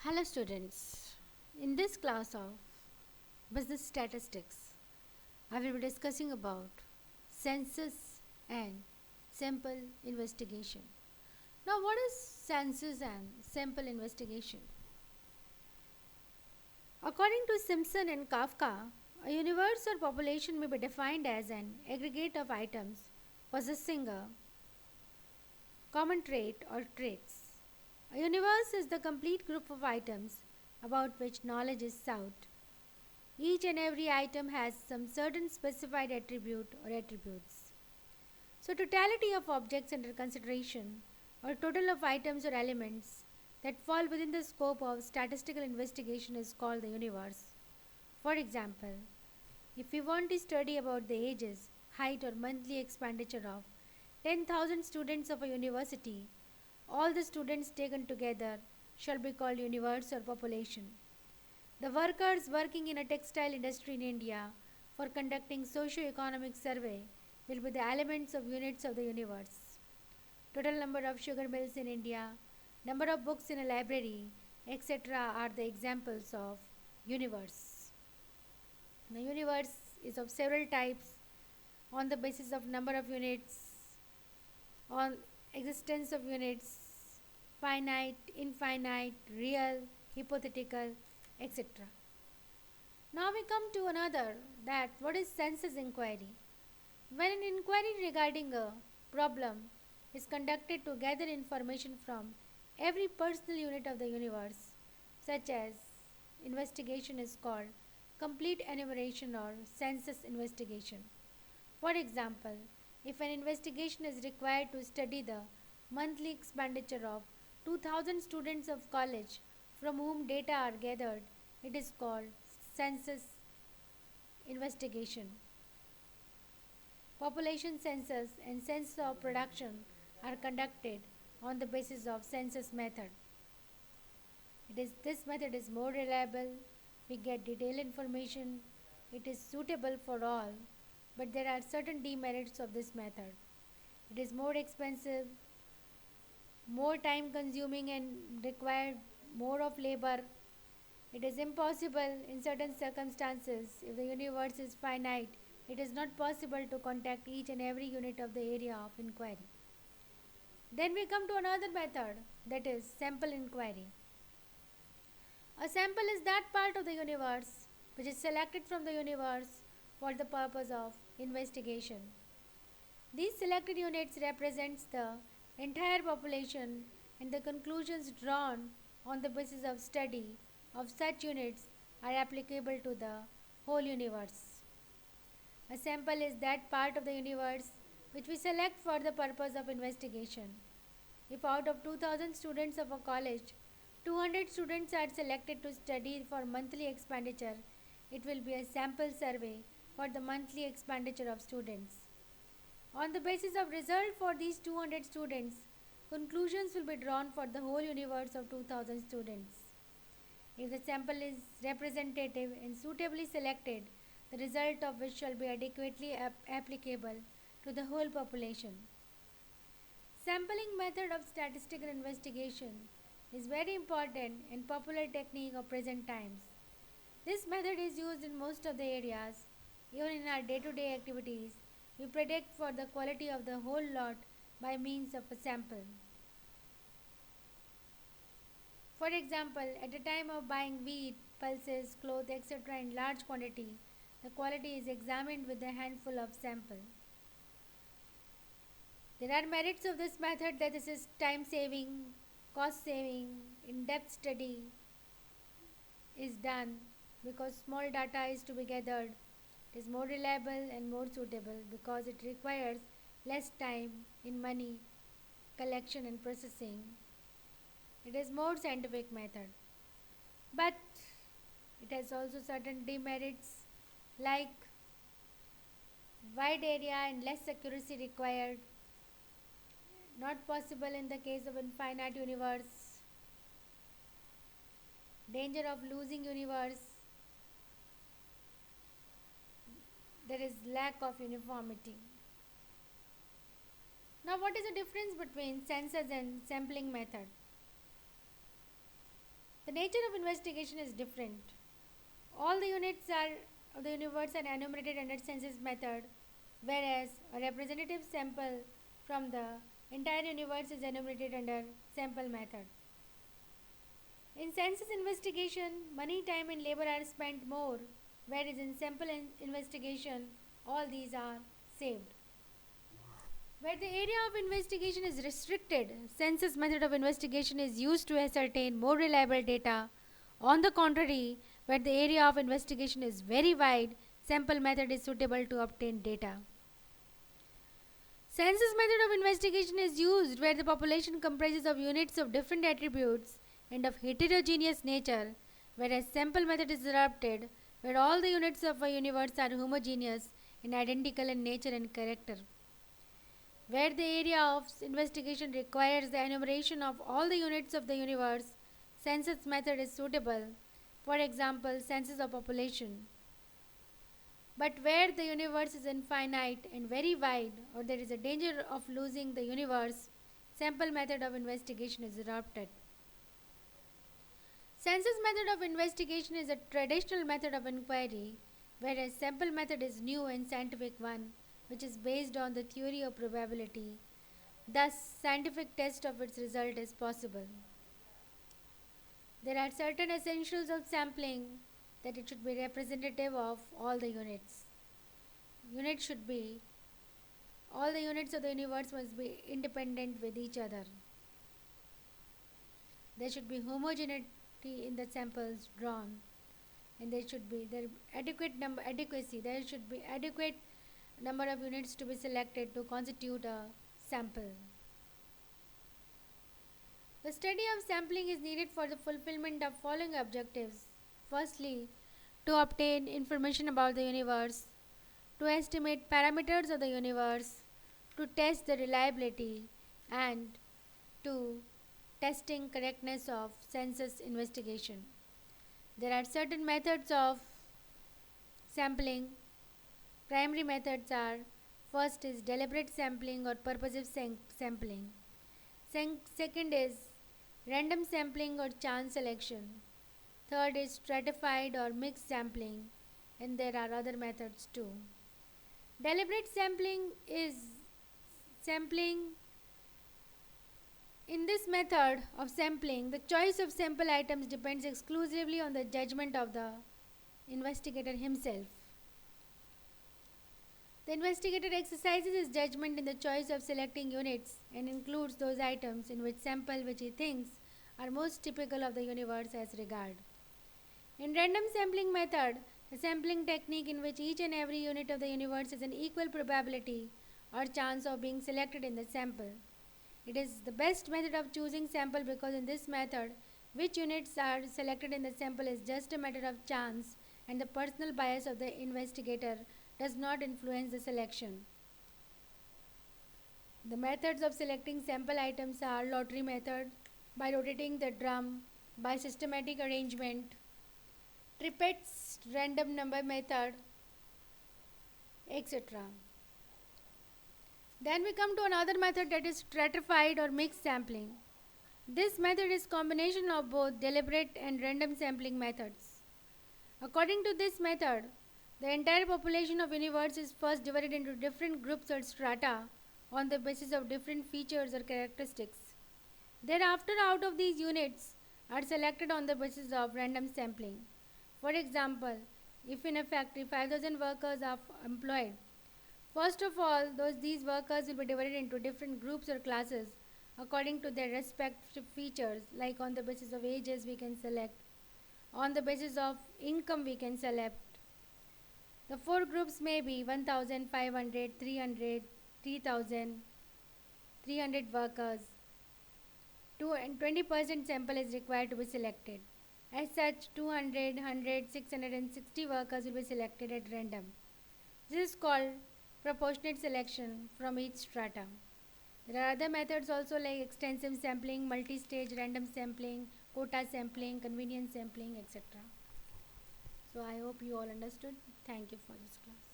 Hello students. In this class of business statistics, I will be discussing about census and sample investigation. Now what is census and sample investigation? According to Simpson and Kafka, a universe or population may be defined as an aggregate of items possessing a common trait or traits. A universe is the complete group of items about which knowledge is sought. Each and every item has some certain specified attribute or attributes. So, totality of objects under consideration, or total of items or elements that fall within the scope of statistical investigation, is called the universe. For example, if we want to study about the ages, height, or monthly expenditure of 10,000 students of a university, all the students taken together shall be called universe or population. The workers working in a textile industry in India for conducting socio-economic survey will be the elements of units of the universe. Total number of sugar mills in India, number of books in a library, etc. are the examples of universe. The universe is of several types on the basis of number of units, on existence of units, finite, infinite, real, hypothetical, etc. Now we come to another, that what is census inquiry? When an inquiry regarding a problem is conducted to gather information from every personal unit of the universe, such as investigation, is called complete enumeration or census investigation. For example, if an investigation is required to study the monthly expenditure of 2000 students of college from whom data are gathered, it is called census investigation. Population census and census of production are conducted on the basis of census method. This method is more reliable, we get detailed information, it is suitable for all, but there are certain demerits of this method. It is more expensive, more time consuming, and require more of labor. It is impossible in certain circumstances. If the universe is finite, it is not possible to contact each and every unit of the area of inquiry. Then we come to another method, that is sample inquiry. A sample is that part of the universe which is selected from the universe for the purpose of investigation. These selected units represents the entire population, and the conclusions drawn on the basis of study of such units are applicable to the whole universe. A sample is that part of the universe which we select for the purpose of investigation. If out of 2000 students of a college, 200 students are selected to study for monthly expenditure, it will be a sample survey for the monthly expenditure of students. On the basis of result for these 200 students, conclusions will be drawn for the whole universe of 2000 students. If the sample is representative and suitably selected, the result of which shall be adequately applicable to the whole population. Sampling method of statistical investigation is very important and popular technique of present times. This method is used in most of the areas. Even in our day-to-day activities, we predict for the quality of the whole lot by means of a sample. For example, at the time of buying wheat, pulses, clothes, etc. in large quantity, the quality is examined with a handful of sample. There are merits of this method, that this is time saving, cost saving, in-depth study is done because small data is to be gathered. It is more reliable and more suitable because it requires less time in money collection and processing. It is more scientific method, but it has also certain demerits like wide area and less accuracy required, not possible in the case of infinite universe, danger of losing universe, there is lack of uniformity. Now what is the difference between census and sampling method? The nature of investigation is different. All the units of the universe are enumerated under census method, whereas a representative sample from the entire universe is enumerated under sample method. In census investigation, money, time and labor are spent more, whereas in sample investigation, all these are saved. Where the area of investigation is restricted, census method of investigation is used to ascertain more reliable data. On the contrary, where the area of investigation is very wide, sample method is suitable to obtain data. Census method of investigation is used where the population comprises of units of different attributes and of heterogeneous nature, whereas sample method is adopted where all the units of a universe are homogeneous and identical in nature and character. Where the area of investigation requires the enumeration of all the units of the universe, census method is suitable. For example, census of population. But where the universe is infinite and very wide, or there is a danger of losing the universe, sample method of investigation is adopted. Census method of investigation is a traditional method of inquiry, whereas sample method is new and scientific one, which is based on the theory of probability. Thus, scientific test of its result is possible. There are certain essentials of sampling that it should be representative of all the units. All the units of the universe must be independent with each other. There should be homogeneity in the samples drawn, and there should be adequacy. There should be adequate number of units to be selected to constitute a sample. The study of sampling is needed for the fulfillment of following objectives. Firstly, to obtain information about the universe, to estimate parameters of the universe, to test the reliability, and to testing correctness of census investigation. There are certain methods of sampling. Primary methods are: first is deliberate sampling or purposive sampling. Second is random sampling or chance selection. Third is stratified or mixed sampling, and there are other methods too. Deliberate sampling is sampling. In this method of sampling, the choice of sample items depends exclusively on the judgment of the investigator himself. The investigator exercises his judgment in the choice of selecting units and includes those items in which sample which he thinks are most typical of the universe as regard. In random sampling method, the sampling technique in which each and every unit of the universe has an equal probability or chance of being selected in the sample. It is the best method of choosing sample because in this method, which units are selected in the sample is just a matter of chance and the personal bias of the investigator does not influence the selection. The methods of selecting sample items are lottery method, by rotating the drum, by systematic arrangement, Trippett's random number method, etc. Then we come to another method, that is stratified or mixed sampling. This method is combination of both deliberate and random sampling methods. According to this method, the entire population of universe is first divided into different groups or strata on the basis of different features or characteristics. Thereafter, out of these units are selected on the basis of random sampling. For example, if in a factory 5,000 workers are employed, first of all, these workers will be divided into different groups or classes according to their respective features, like on the basis of ages we can select, on the basis of income we can select. The four groups may be 1,500, 300, 3,000, 300 workers. 20% sample is required to be selected. As such, 200, 100, 660 workers will be selected at random. This is called proportionate selection from each strata. There are other methods also like extensive sampling, multi-stage random sampling, quota sampling, convenience sampling, etc. So I hope you all understood. Thank you for this class.